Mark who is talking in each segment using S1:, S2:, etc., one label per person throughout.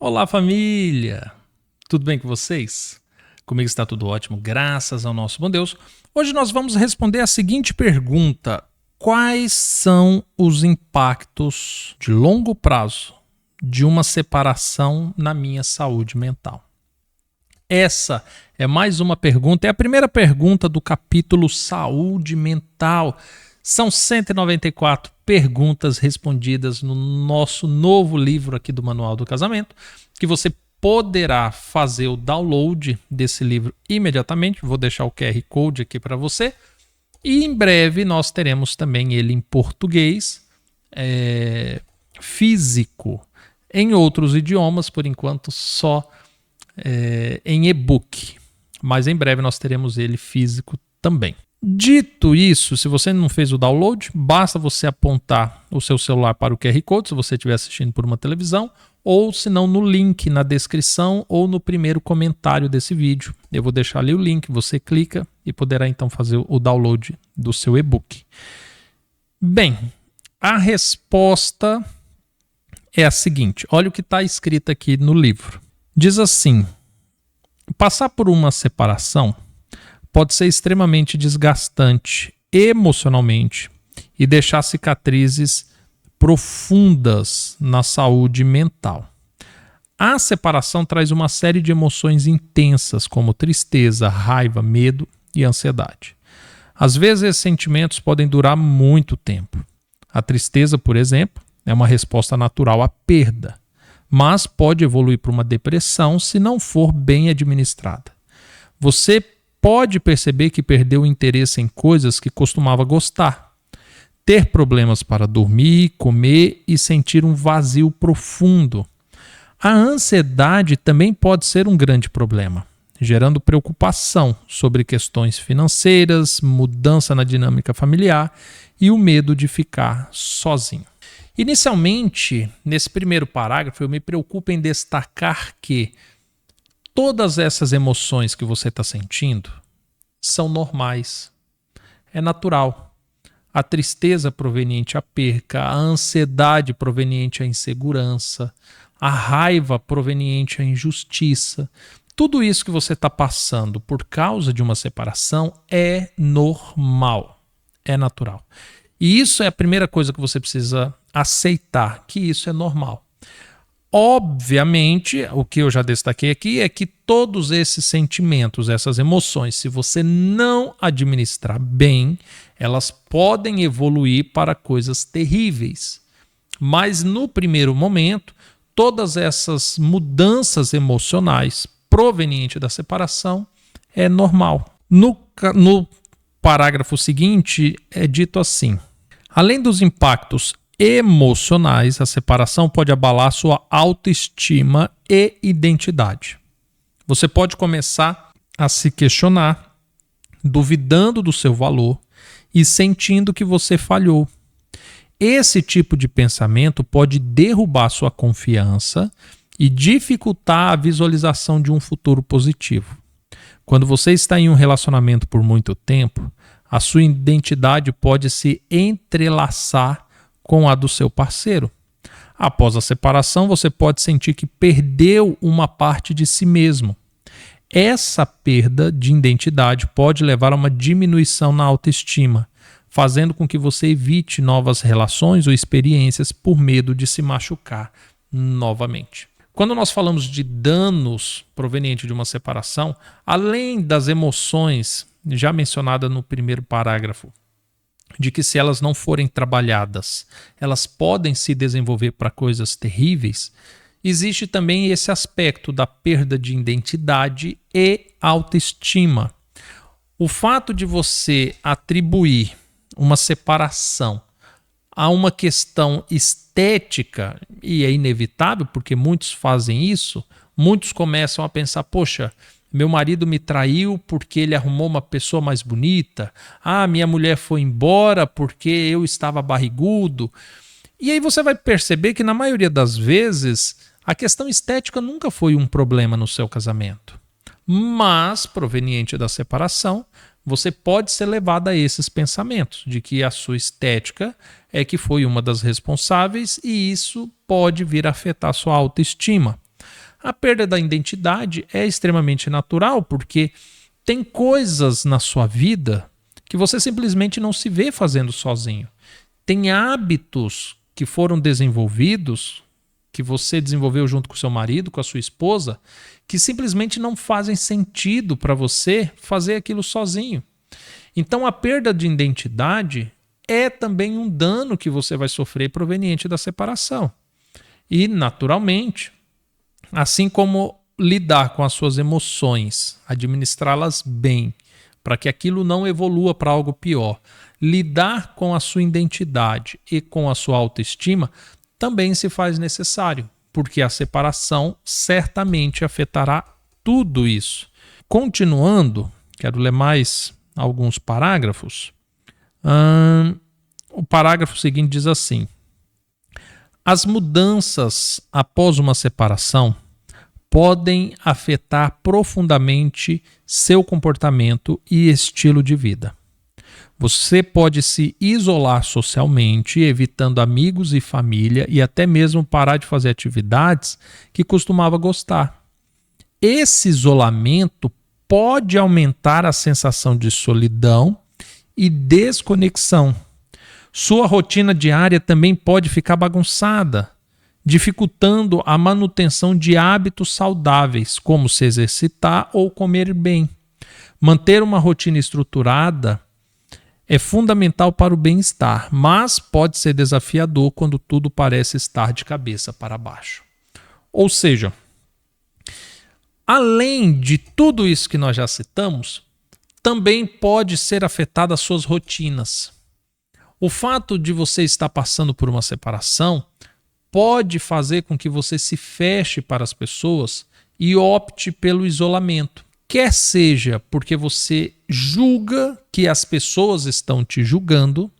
S1: Olá, família! Tudo bem com vocês? Comigo está tudo ótimo, graças ao nosso bom Deus. Hoje nós vamos responder a seguinte pergunta: quais são os impactos de longo prazo de uma separação na minha saúde mental? Essa é mais uma pergunta, é a primeira pergunta do capítulo Saúde Mental. São 194 perguntas respondidas no nosso novo livro aqui do Manual do Casamento, que você poderá fazer o download desse livro imediatamente. Vou deixar o QR Code aqui para você. E em breve nós teremos também ele em português, físico, em outros idiomas, por enquanto só em e-book. Mas em breve nós teremos ele físico também. Dito isso, se você não fez o download, basta você apontar o seu celular para o QR Code, se você estiver assistindo por uma televisão, ou se não no link na descrição ou no primeiro comentário desse vídeo. Eu vou deixar ali o link, você clica e poderá então fazer o download do seu e-book. Bem, a resposta é a seguinte, olha o que está escrito aqui no livro. Diz assim: passar por uma separação pode ser extremamente desgastante emocionalmente e deixar cicatrizes profundas na saúde mental. A separação traz uma série de emoções intensas, como tristeza, raiva, medo e ansiedade. Às vezes, esses sentimentos podem durar muito tempo. A tristeza, por exemplo, é uma resposta natural à perda, mas pode evoluir para uma depressão se não for bem administrada. Você pode perceber que perdeu o interesse em coisas que costumava gostar, ter problemas para dormir, comer e sentir um vazio profundo. A ansiedade também pode ser um grande problema, gerando preocupação sobre questões financeiras, mudança na dinâmica familiar e o medo de ficar sozinho. Inicialmente, nesse primeiro parágrafo, eu me preocupo em destacar que todas essas emoções que você está sentindo são normais. É natural. A tristeza proveniente à perca, a ansiedade proveniente à insegurança, a raiva proveniente à injustiça. Tudo isso que você está passando por causa de uma separação é normal. É natural. E isso é a primeira coisa que você precisa aceitar, que isso é normal. Obviamente, o que eu já destaquei aqui é que todos esses sentimentos, essas emoções, se você não administrar bem, elas podem evoluir para coisas terríveis. Mas no primeiro momento, todas essas mudanças emocionais provenientes da separação é normal. No parágrafo seguinte é dito assim: além dos impactos emocionais, a separação pode abalar sua autoestima e identidade. Você pode começar a se questionar, duvidando do seu valor e sentindo que você falhou. Esse tipo de pensamento pode derrubar sua confiança e dificultar a visualização de um futuro positivo. Quando você está em um relacionamento por muito tempo, a sua identidade pode se entrelaçar com a do seu parceiro. Após a separação, você pode sentir que perdeu uma parte de si mesmo. Essa perda de identidade pode levar a uma diminuição na autoestima, fazendo com que você evite novas relações ou experiências por medo de se machucar novamente. Quando nós falamos de danos provenientes de uma separação, além das emoções já mencionadas no primeiro parágrafo, de que se elas não forem trabalhadas, elas podem se desenvolver para coisas terríveis, existe também esse aspecto da perda de identidade e autoestima. O fato de você atribuir uma separação a uma questão estética, e é inevitável porque muitos fazem isso, muitos começam a pensar, poxa, meu marido me traiu porque ele arrumou uma pessoa mais bonita. Ah, minha mulher foi embora porque eu estava barrigudo. E aí você vai perceber que na maioria das vezes a questão estética nunca foi um problema no seu casamento. Mas, proveniente da separação, você pode ser levado a esses pensamentos de que a sua estética é que foi uma das responsáveis e isso pode vir a afetar a sua autoestima. A perda da identidade é extremamente natural, porque tem coisas na sua vida que você simplesmente não se vê fazendo sozinho. Tem hábitos que foram desenvolvidos, que você desenvolveu junto com seu marido, com a sua esposa, que simplesmente não fazem sentido para você fazer aquilo sozinho. Então a perda de identidade é também um dano que você vai sofrer proveniente da separação. E, naturalmente, assim como lidar com as suas emoções, administrá-las bem, para que aquilo não evolua para algo pior, lidar com a sua identidade e com a sua autoestima também se faz necessário, porque a separação certamente afetará tudo isso. Continuando, quero ler mais alguns parágrafos. O parágrafo seguinte diz assim: as mudanças após uma separação podem afetar profundamente seu comportamento e estilo de vida. Você pode se isolar socialmente, evitando amigos e família, e até mesmo parar de fazer atividades que costumava gostar. Esse isolamento pode aumentar a sensação de solidão e desconexão. Sua rotina diária também pode ficar bagunçada, dificultando a manutenção de hábitos saudáveis, como se exercitar ou comer bem. Manter uma rotina estruturada é fundamental para o bem-estar, mas pode ser desafiador quando tudo parece estar de cabeça para baixo. Ou seja, além de tudo isso que nós já citamos, também pode ser afetada as suas rotinas. O fato de você estar passando por uma separação pode fazer com que você se feche para as pessoas e opte pelo isolamento. Quer seja porque você julga que as pessoas estão te julgando,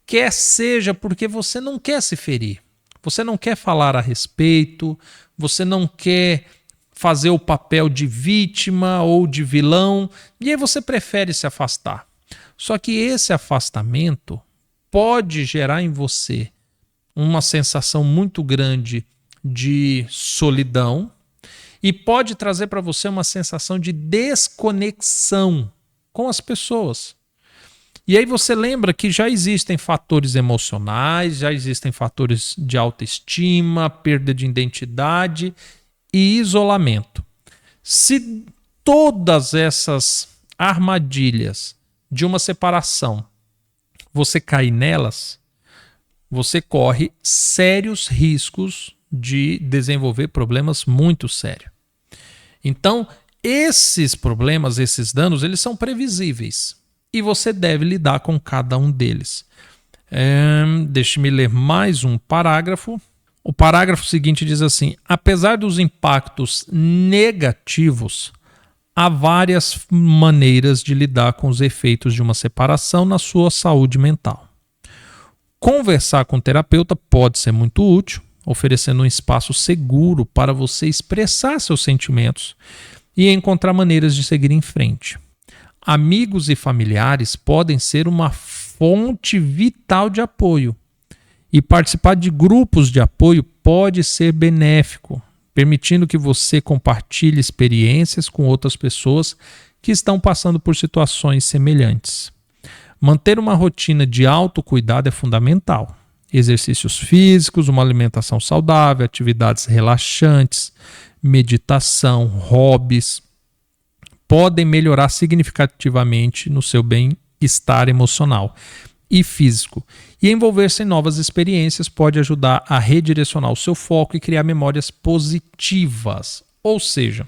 S1: quer seja porque você não quer se ferir. Você não quer falar a respeito, você não quer fazer o papel de vítima ou de vilão, e aí você prefere se afastar. Só que esse afastamento pode gerar em você uma sensação muito grande de solidão e pode trazer para você uma sensação de desconexão com as pessoas. E aí você lembra que já existem fatores emocionais, já existem fatores de autoestima, perda de identidade e isolamento. Se todas essas armadilhas de uma separação você cair nelas, você corre sérios riscos de desenvolver problemas muito sérios. Então, esses problemas, esses danos, eles são previsíveis e você deve lidar com cada um deles. Deixe-me ler mais um parágrafo. O parágrafo seguinte diz assim: apesar dos impactos negativos, há várias maneiras de lidar com os efeitos de uma separação na sua saúde mental. Conversar com o terapeuta pode ser muito útil, oferecendo um espaço seguro para você expressar seus sentimentos e encontrar maneiras de seguir em frente. Amigos e familiares podem ser uma fonte vital de apoio, e participar de grupos de apoio pode ser benéfico, permitindo que você compartilhe experiências com outras pessoas que estão passando por situações semelhantes. Manter uma rotina de autocuidado é fundamental. Exercícios físicos, uma alimentação saudável, atividades relaxantes, meditação, hobbies, podem melhorar significativamente no seu bem-estar emocional e físico. E envolver-se em novas experiências pode ajudar a redirecionar o seu foco e criar memórias positivas. Ou seja,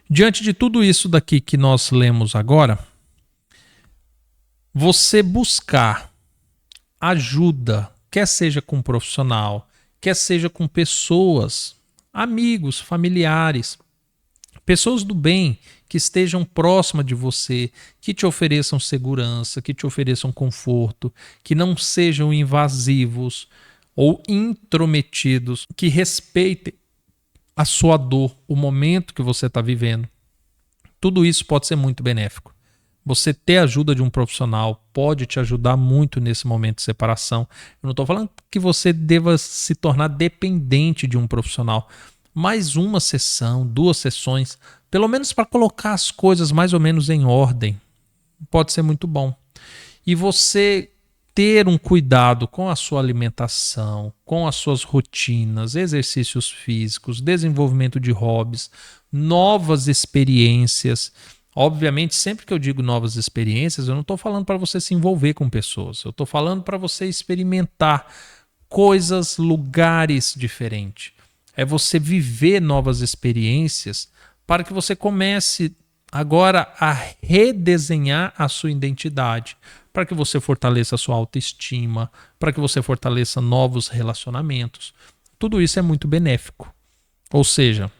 S1: diante de tudo isso daqui que nós lemos agora, você buscar ajuda, quer seja com um profissional, quer seja com pessoas, amigos, familiares, pessoas do bem que estejam próximas de você, que te ofereçam segurança, que te ofereçam conforto, que não sejam invasivos ou intrometidos, que respeitem a sua dor, o momento que você está vivendo. Tudo isso pode ser muito benéfico. Você ter a ajuda de um profissional pode te ajudar muito nesse momento de separação. Eu não estou falando que você deva se tornar dependente de um profissional, mais uma sessão, 2 sessões, pelo menos para colocar as coisas mais ou menos em ordem, pode ser muito bom. E você ter um cuidado com a sua alimentação, com as suas rotinas, exercícios físicos, desenvolvimento de hobbies, novas experiências. Obviamente, sempre que eu digo novas experiências, eu não estou falando para você se envolver com pessoas, eu estou falando para você experimentar coisas, lugares diferentes. É você viver novas experiências para que você comece agora a redesenhar a sua identidade, para que você fortaleça a sua autoestima, para que você fortaleça novos relacionamentos. Tudo isso é muito benéfico. Ou seja,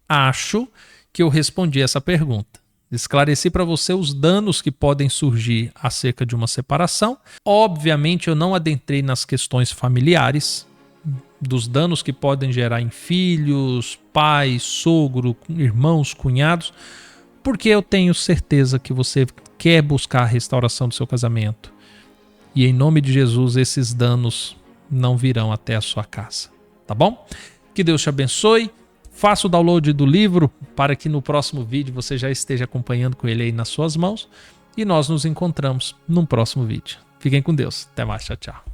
S1: acho que eu respondi essa pergunta. Esclareci para você os danos que podem surgir acerca de uma separação. Obviamente, eu não adentrei nas questões familiares, dos danos que podem gerar em filhos, pais, sogro, irmãos, cunhados, porque eu tenho certeza que você quer buscar a restauração do seu casamento. E em nome de Jesus, esses danos não virão até a sua casa. Tá bom? Que Deus te abençoe. Faça o download do livro para que no próximo vídeo você já esteja acompanhando com ele aí nas suas mãos. E nós nos encontramos num próximo vídeo. Fiquem com Deus. Até mais. Tchau, tchau.